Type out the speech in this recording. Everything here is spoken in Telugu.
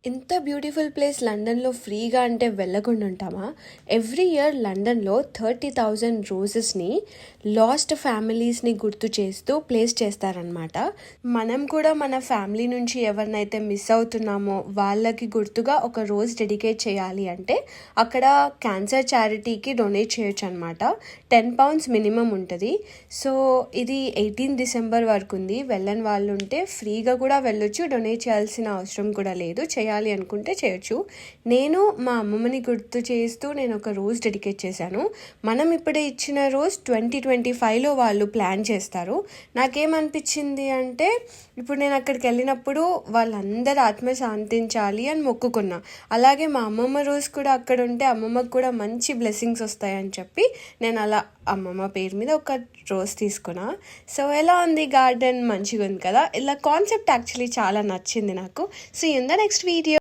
ఇంత బ్యూటిఫుల్ ప్లేస్ లండన్‌లో ఫ్రీగా అంటే వెళ్ళకుండా ఉంటామా? ఎవ్రీ ఇయర్ లండన్‌లో 30,000 రోజెస్‌ని లాస్ట్ ఫ్యామిలీస్‌ని గుర్తు చేస్తూ ప్లేస్ చేస్తారనమాట. మనం కూడా మన ఫ్యామిలీ నుంచి ఎవరినైతే మిస్ అవుతున్నామో వాళ్ళకి గుర్తుగా ఒక రోజ్ డెడికేట్ చేయాలి అంటే అక్కడ క్యాన్సర్ చారిటీకి డొనేట్ చేయొచ్చనమాట. £10 మినిమమ్ ఉంటది. సో ఇది 18 డిసెంబర్ వరకు ఉంది. వెళ్ళని వాళ్ళు ఉంటే ఫ్రీగా కూడా వెళ్ళొచ్చు. డొనేట్ చేయాల్సిన అవసరం కూడా లేదు. చేయాలి అనుకుంటే చేయొచ్చు. నేను మా అమ్మమ్మని గుర్తు చేస్తూ నేను ఒక రోజ్ డెడికేట్ చేశాను. మనం ఇప్పుడే ఇచ్చిన రోజ్ 2025లో వాళ్ళు ప్లాన్ చేస్తారు. నాకేమనిపించింది అంటే ఇప్పుడు నేను అక్కడికి వెళ్ళినప్పుడు వాళ్ళందరూ ఆత్మ శాంతించాలి అని మొక్కుకున్నా. అలాగే మా అమ్మమ్మ రోజ్ కూడా అక్కడ ఉంటే అమ్మమ్మకు కూడా మంచి బ్లెస్సింగ్స్ వస్తాయని చెప్పి నేను అలా అమ్మమ్మ పేరు మీద ఒక రోజ్ తీసుకున్నా. సో ఎలా ఉంది గార్డెన్? మంచిగా ఉంది కదా. ఇలా కాన్సెప్ట్ యాక్చువల్లీ చాలా నచ్చింది నాకు. So in the next video.